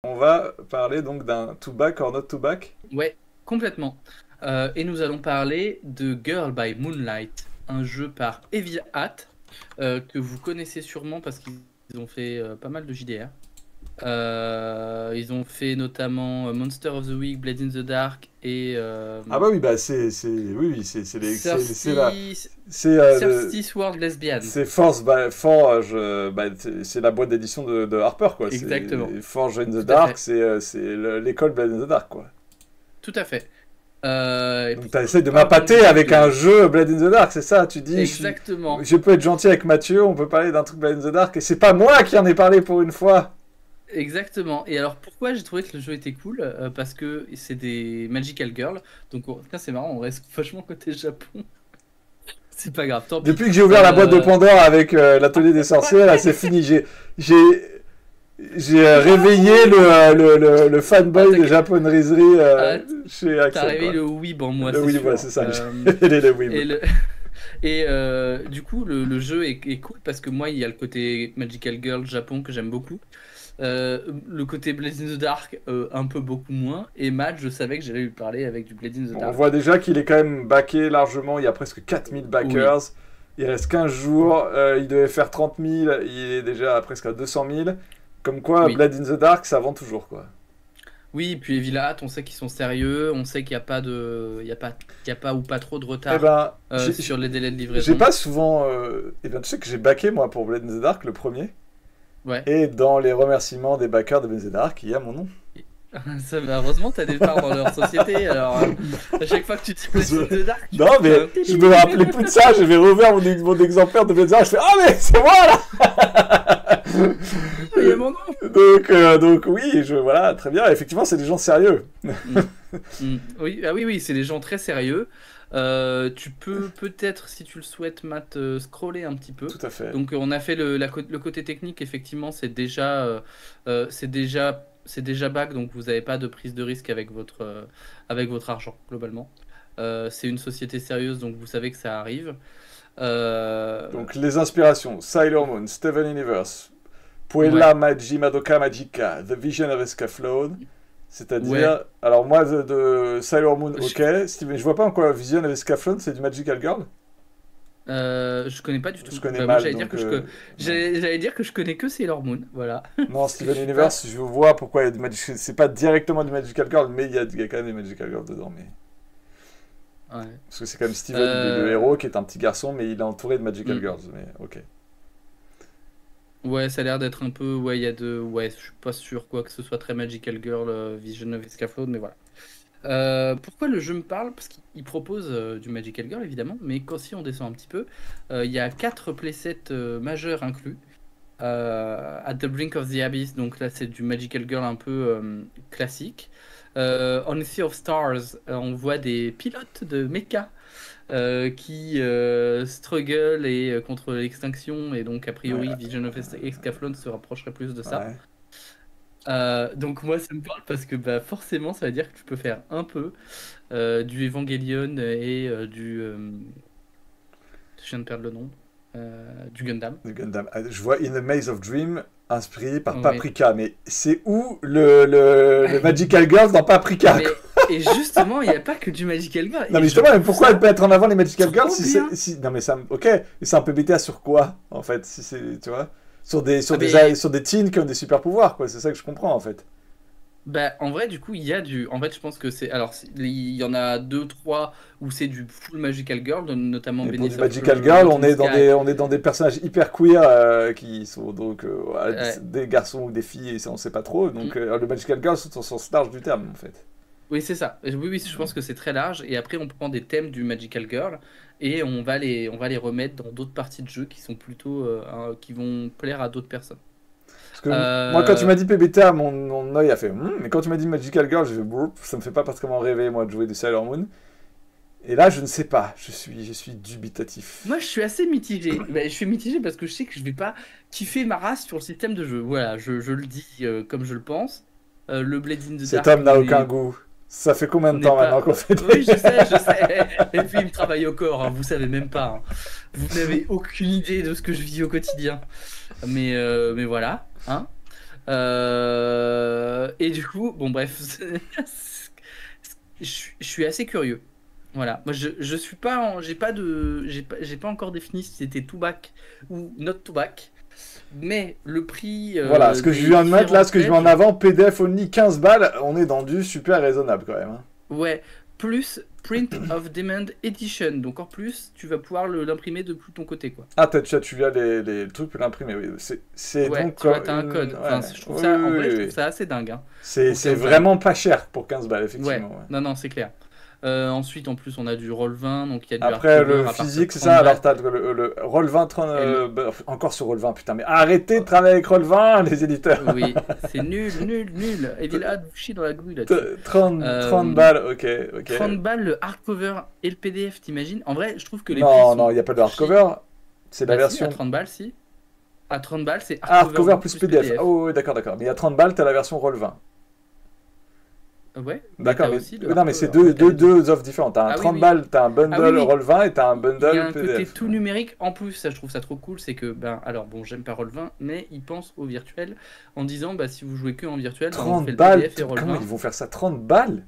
On va parler donc d'un To Back or Not To Back. Ouais, complètement. Et nous allons parler de Girl by Moonlight, un jeu par Evil Hat, que vous connaissez sûrement parce qu'ils ont fait pas mal de JDR. Ils ont fait notamment Monster of the Week, Blade in the Dark et Ah bah oui, bah c'est Thirsty Sword Lesbian. c'est Forge c'est la boîte d'édition de Harper quoi. Exactement. Forge in the Tout à Dark, fait. c'est l'école Blade in the Dark quoi. Tout à fait. Et Donc pourquoi t'essayes de pas donc m'appâter du coup avec un jeu Blade in the Dark, c'est ça? Tu dis, Exactement. je peux être gentil avec Mathieu, on peut parler d'un truc Blade in the Dark, et c'est pas moi qui en ai parlé pour une fois. Exactement. Et alors pourquoi j'ai trouvé que le jeu était cool? Parce que c'est des Magical Girls. Donc putain, c'est marrant, on reste vachement côté Japon. C'est pas grave, tant pis. Depuis que j'ai ouvert la boîte de Pandore avec l'atelier des sorciers, là c'est fini. J'ai réveillé le fanboy de japonaiserie chez Axel. T'as réveillé le weeb en moi, le c'est weeb, sûr. ouais, c'est ça. Le weeb. Et du coup, le jeu est cool parce que moi, il y a le côté Magical Girl Japon que j'aime beaucoup. Le côté Blade in the Dark, un peu beaucoup moins. Et Matt, je savais que j'allais lui parler avec du Blade in the Bon, Dark. on voit déjà qu'il est quand même backé largement. Il y a presque 4000 backers. Oui. Il reste 15 jours. Il devait faire 30 000. Il est déjà à presque à 200 000. Comme quoi, oui. Blade in the Dark, ça vend toujours quoi. Oui, puis Evil Hat, on sait qu'ils sont sérieux, on sait qu'il n'y a pas de, il y a pas ou pas trop de retard sur les délais de livraison. J'ai pas souvent, tu sais que j'ai backé moi pour Blade in the Dark le premier. Ouais. Et dans les remerciements des backers de Blade in the Dark, il y a mon nom. Ça, heureusement, t'as des parts dans leur société. Alors, à chaque fois que tu dis Blade in the Dark. Non, mais je me rappelais plus de ça. Je vais rouvrir mon exemplaire de Blade in the Dark. Je fais ah mais c'est moi là. Il y a mon nom. Donc oui, voilà, très bien. Effectivement, c'est des gens sérieux. Oui, ah oui, c'est des gens très sérieux. Tu peux peut-être, si tu le souhaites, Matt, scroller un petit peu. Tout à fait. Donc on a fait le côté technique, effectivement, c'est déjà back, donc vous n'avez pas de prise de risque avec votre argent, globalement. C'est une société sérieuse, donc vous savez que ça arrive. Donc les inspirations, Sailor Moon, Steven Universe, Puella Magi Madoka Magica, The Vision of Escaflowne. C'est-à-dire, alors moi de Sailor Moon, ok, Steven, je vois pas en quoi Vision of Escaflowne, c'est du Magical Girl. Je connais pas du tout. Je connais mal. J'allais dire que je connais que Sailor Moon, voilà. Non, Steven Universe, je vois pourquoi il y a du Magical. C'est pas directement du Magical Girl, mais il y a quand même des Magical Girls dedans. Mais... Ouais. Parce que c'est quand même Steven, le héros, qui est un petit garçon, mais il est entouré de Magical Girls. Mais ok. Ouais, ça a l'air d'être un peu. Ouais, il y a de. Ouais, je suis pas sûr quoi que ce soit très Magical Girl, Vision of Escaflowne, mais voilà. Pourquoi le jeu me parle? Parce qu'il propose du Magical Girl évidemment, mais quand si on descend un petit peu, il y a 4 playsets majeurs inclus. At the Brink of the Abyss, donc là c'est du Magical Girl un peu classique. On Sea of Stars, on voit des pilotes de mecha qui struggle et contre l'extinction, et donc a priori Vision of Escaflowne se rapprocherait plus de ça. Donc moi ça me parle parce que forcément ça veut dire que tu peux faire un peu du Evangelion et du je viens de perdre le nom, du Gundam. Je vois In the Maze of Dream inspiré par Paprika, mais c'est où le Magical Girl dans Paprika? Et justement, il n'y a pas que du Magical Girl. Non mais justement, mais pourquoi elle peut être en avant les Magical Girls non mais ça, ok, et c'est un peu bêta sur quoi en fait, si c'est, tu vois, sur des teens qui ont des super pouvoirs quoi, c'est ça que je comprends en fait. En vrai, du coup, il y a du. En fait, je pense que c'est. Alors, il y en a 2-3 où c'est du full Magical Girl, notamment Benny. Pour du Magical Girl, on est dans des personnages hyper queer qui sont donc des garçons ou des filles, et ça on sait pas trop. Donc le Magical Girl, c'est au sens large du terme en fait. Oui, c'est ça. Oui, je pense que c'est très large. Et après, on prend des thèmes du Magical Girl et on va les remettre dans d'autres parties de jeu qui sont plutôt. Qui vont plaire à d'autres personnes. Parce que moi, quand tu m'as dit PBTA, mon œil a fait mais quand tu m'as dit Magical Girl, j'ai fait ça me fait pas particulièrement rêver moi de jouer du Sailor Moon. Et là, je ne sais pas, je suis dubitatif. Moi, je suis assez mitigé. Je suis mitigé parce que je sais que je vais pas kiffer ma race sur le système de jeu. Voilà, je le dis comme je le pense. Le Blade in the Dark. Cet homme n'a aucun goût. Ça fait combien de temps maintenant qu'on fait Oui, je sais. Et puis, il me travaille au corps, hein, vous savez même pas. Hein. Vous n'avez aucune idée de ce que je vis au quotidien. Mais voilà. Hein. Et du coup, bon bref, je suis assez curieux. Voilà, moi je suis pas, j'ai pas encore défini si c'était to back ou not to back, mais le prix Voilà, ce que je des viens de mettre là, différentes ce que je mets en pages, avant, PDF only 15 balles, on est dans du super raisonnable quand même. Hein. ouais, plus print of demand edition, donc en plus tu vas pouvoir l'imprimer depuis ton côté quoi. Ah, tu viens les trucs pour l'imprimer, oui. C'est Ouais, donc tu vois, t'as un code. Enfin, ouais. je trouve Oui, ça, en oui, vrai, je oui, trouve oui. ça assez dingue, hein, C'est pour 15 balles. vraiment pas cher pour 15 balles, Ouais, effectivement. Ouais. non, non, c'est clair. Ensuite, en plus, on a du roll 20, donc il y a du Après, hardcover le à partir de physique, c'est ça. 30 Alors, balles. t'as le Roll20, Et le... encore sur Roll20, putain, mais arrêtez de travailler avec Roll20, les éditeurs. Oui, c'est nul, nul, nul. Evil Hat vous chie dans la grue là-dessus. 30 balles, ok, ok. 30 balles, le hardcover et le PDF, t'imagines? En vrai, je trouve que les prix Non, sont non, il n'y a pas de archi... hardcover. C'est la Bah si, à version 30 balles, si. À 30 balles, c'est hardcover hardcover book plus plus PDF. PDF. Oh, oui, d'accord, d'accord. Mais à 30 balles, t'as la version Roll20. Ouais, mais D'accord, t'as mais aussi le non, mais c'est hardcover. En fait, t'as les deux. deux offres différentes. T'as un Ah oui, 30 oui. balles, t'as un Ah oui, bundle oui. Roll20 et t'as un Il y a bundle un côté PDF. tout numérique en plus, ça je trouve ça trop cool, c'est que, ben, alors bon, j'aime pas Roll20, mais ils pensent au virtuel en disant, bah si vous jouez que en virtuel, ben, on vous 30 fait le balles, PDF et comment ils Roll20. vont faire ça? 30 balles?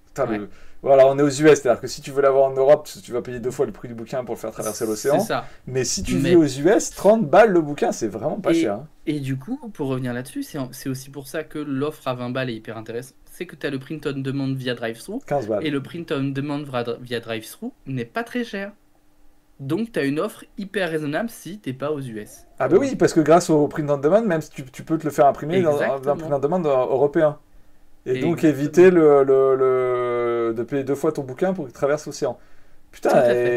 Putain, Ouais, voilà, on est aux US, c'est-à-dire que si tu veux l'avoir en Europe, tu vas payer 2 fois le prix du bouquin pour le faire traverser c'est l'océan. ça. Mais si tu vis aux Mais, US, 30 balles le bouquin, c'est vraiment pas cher. et, Hein. et du coup, pour revenir là-dessus, c'est aussi pour ça que l'offre à 20 balles est hyper intéressante. C'est que tu as le print on demand via drive-thru, 15 balles. et le print on demand via drive-thru n'est pas très cher. Donc tu as une offre hyper raisonnable si t'es pas aux US. Ah bah Pour le oui, coup. parce que grâce au print on demand, même si tu peux te le faire imprimer dans un print Exactement. on demand européen. Et donc éviter Exactement. de payer 2 fois ton bouquin pour qu'il traverse l'océan. Tout Putain, à fait.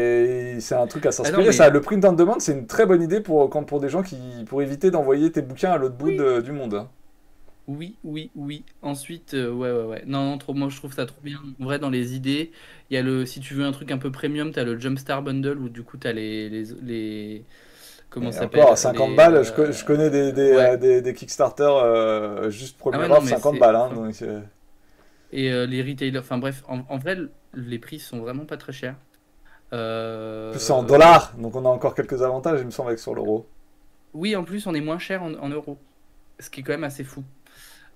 c'est un truc à Ah non, s'inspirer, ça. mais Le print on demand, c'est une très bonne idée pour des gens pour éviter d'envoyer tes bouquins à l'autre bout oui. du monde. Hein. Oui, oui, oui. Ensuite, ouais, ouais, ouais. Non, non, trop, moi je trouve ça trop bien. En vrai, dans les idées, il y a si tu veux un truc un peu premium, t'as le Jumpstar Bundle où du coup t'as comment Et ça encore, à s'appelle? 50 balles, je connais Ouais. des Kickstarter juste Ah ouais, première non, offre, mais 50 c'est. balles. Hein, Enfin, donc, et les retailers, enfin bref, en vrai, les prix sont vraiment pas très chers. plus c'est en Euh, dollars, donc on a encore quelques avantages, il me semble, avec sur l'euro. Oui, en plus, on est moins cher en euros, ce qui est quand même assez fou.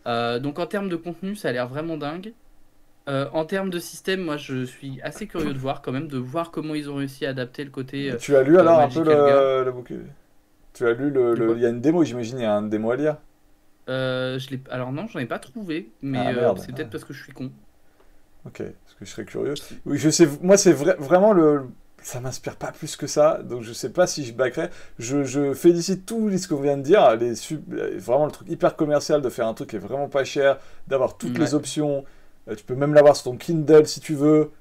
Donc en termes de contenu, ça a l'air vraiment dingue. En termes de système, moi je suis assez curieux de voir comment ils ont réussi à adapter le côté Tu as lu alors un peu Magical Girl. le bouquin? Tu as lu De il quoi? y a une démo, j'imagine, il y a une démo à lire. Alors non, j'en ai pas trouvé, mais Ah merde. c'est peut-être parce que je suis con. Ok, parce que je serais curieux. Si. Oui, je sais, moi c'est vraiment ça m'inspire pas plus que ça, donc je sais pas si je backerai. Je félicite tout ce qu'on vient de dire, vraiment le truc hyper commercial de faire un truc qui est vraiment pas cher, d'avoir toutes les Ouais, options. Tu peux même l'avoir sur ton Kindle si tu veux.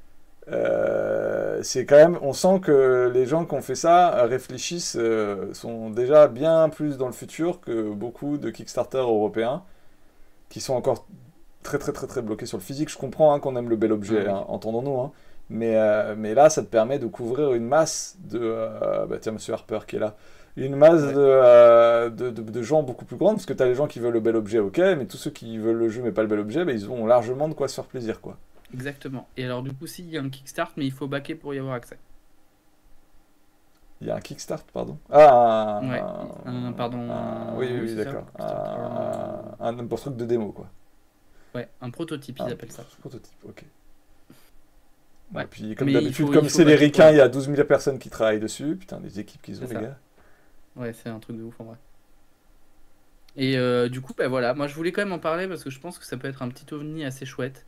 C'est quand même, on sent que les gens qui ont fait ça réfléchissent, sont déjà bien plus dans le futur que beaucoup de Kickstarter européens qui sont encore très très très très bloqués sur le physique. Je comprends hein, qu'on aime le bel ah objet, oui. hein, entendons-nous, hein. Mais là, ça te permet de couvrir une masse bah tiens, Monsieur Harper qui est là. Une masse Ouais, de gens beaucoup plus grande, parce que tu as les gens qui veulent le bel objet, ok, mais tous ceux qui veulent le jeu mais pas le bel objet, bah, ils ont largement de quoi se faire plaisir, quoi. exactement. Et alors du coup, si, il y a un Kickstart, mais il faut backer pour y avoir accès. Il y a un Kickstart, pardon. Ah, Ouais, pardon, oui, oui, oui, oui, c'est ça, d'accord. Kickstarter, Un pour truc de démo, quoi. ouais, un prototype, ils Un appellent ça. prototype, ok. Et Ouais, puis, comme mais d'habitude, il comme faut c'est les backer pour ricains, y... il y a 12 000 personnes qui travaillent dessus. Putain, des équipes qu'ils ont, C'est les ça. gars. Ouais, c'est un truc de ouf en vrai. Et du coup, bah voilà, moi je voulais quand même en parler parce que je pense que ça peut être un petit ovni assez chouette.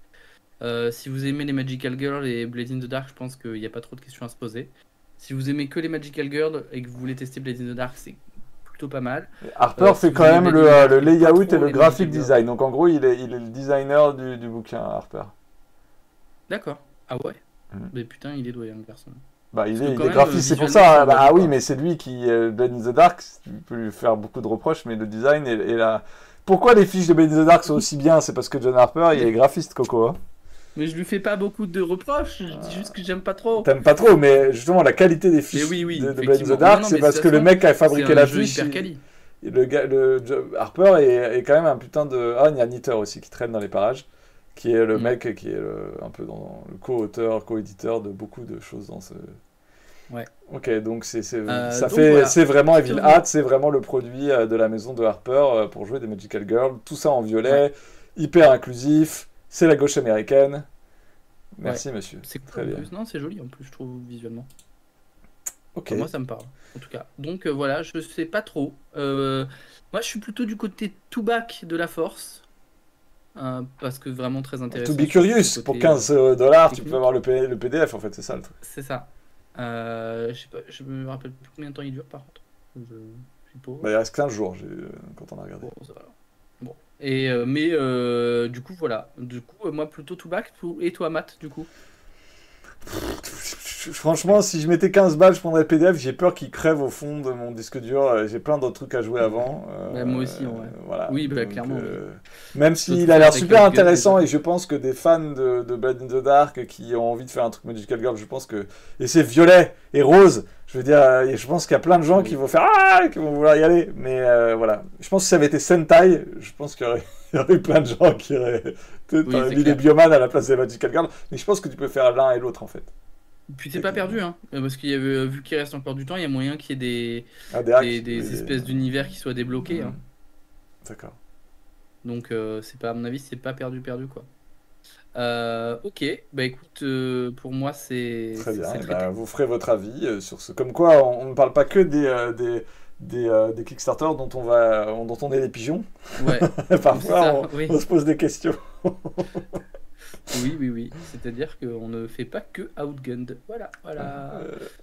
Si vous aimez les Magical Girls et Blade in the Dark, je pense qu'il n'y a pas trop de questions à se poser. Si vous aimez que les Magical Girls et que vous voulez tester Blade in the Dark, c'est plutôt pas mal. Harper Si fait vous quand aimez même Blade in the Dark le et pas layout et trop le les graphic Magical Girls, design. Donc en gros, il est le designer du bouquin, Harper. d'accord. Ah ouais? Mm. Mais putain, il est doué, hein, le garçon. Bah, Parce que il quand est même, graphiste, c'est pour visuellement, ça. ça Hein. Bah, envoie ah du oui, quoi. mais c'est lui qui, Blade in the Dark, tu peux lui faire beaucoup de reproches, mais le design et la... Pourquoi les fiches de Blade in the Dark sont aussi bien? C'est parce que John Harper, il est graphiste, Coco. Hein. Mais je lui fais pas beaucoup de reproches, je dis juste que j'aime pas trop. T'aimes pas trop, mais justement, la qualité des Mais fiches oui, oui, de Blade in the effectivement. Non, Dark, non, c'est mais de toute parce que le façon, mec qui a c'est fabriqué un la jeu fiche, hyper quali. Harper est quand même un putain de... Ah, il y a Knitter aussi qui traîne dans les parages, qui est le Mm. mec qui est un peu dans le co-auteur, co-éditeur de beaucoup de choses dans ce... Ouais. Ok, donc c'est Voilà. vraiment Evil Hat, c'est vraiment le produit de la maison de Harper pour jouer des Magical Girls. Tout ça en violet, Ouais. hyper inclusif. C'est la gauche américaine. Ouais. Merci, monsieur. C'est cool Très en bien. plus. Non, c'est joli en plus, je trouve, visuellement. Ok. Enfin, moi, ça me parle, en tout cas. Donc voilà, je sais pas trop. Moi, je suis plutôt du côté Tubac de la Force. Parce que vraiment très To intéressant be sur curious, ce pour côté 15 dollars, tu peux technique. avoir le PDF en fait, c'est ça le truc. C'est ça. Je sais pas, je me rappelle plus combien de temps il dure par contre. Je suis pauvre. Bah, il reste 15 jours quand on a regardé. Bon, ça va. Bon. Du coup, voilà. Du coup, moi plutôt Tubac. Et toi, Matt, du coup? Franchement, si je mettais 15 balles, je prendrais le PDF. J'ai peur qu'il crève au fond de mon disque dur. J'ai plein d'autres trucs à jouer avant. Bah, moi aussi, en vrai. Voilà. Oui, bah, Donc, clairement. Oui. même Surtout s'il a l'air avec super Outgun, intéressant, déjà. et je pense que des fans de Blade in the Dark qui ont envie de faire un truc Magical Girl, je pense que. Et c'est violet et rose. Je veux dire, je pense qu'il y a plein de gens qui Oui. vont faire qui vont vouloir y aller. Mais voilà. Je pense que si ça avait été Sentai, je pense qu'il y aurait, il y aurait eu plein de gens qui auraient. Oui, T'aurais c'est mis les clair. Bioman à la place des Magical Girl. Mais je pense que tu peux faire l'un et l'autre en fait. Puis c'est pas perdu, hein. Parce qu'il y avait, vu qu'il reste encore du temps, il y a moyen qu'il y ait Ah, des hacks. des espèces d'univers qui soient débloqués, hein. D'accord. Donc c'est pas, à mon avis, c'est pas perdu quoi. Ok, bah écoute, pour moi Très bien. c'est Et traité. ben, vous ferez votre avis sur ce. Comme quoi, on ne parle pas que des Kickstarter dont on est les pigeons. Ouais, c'est Parfois, ça, oui. on se pose des questions. Oui, oui, oui. C'est-à-dire qu'on ne fait pas que Outgunned. Voilà, voilà.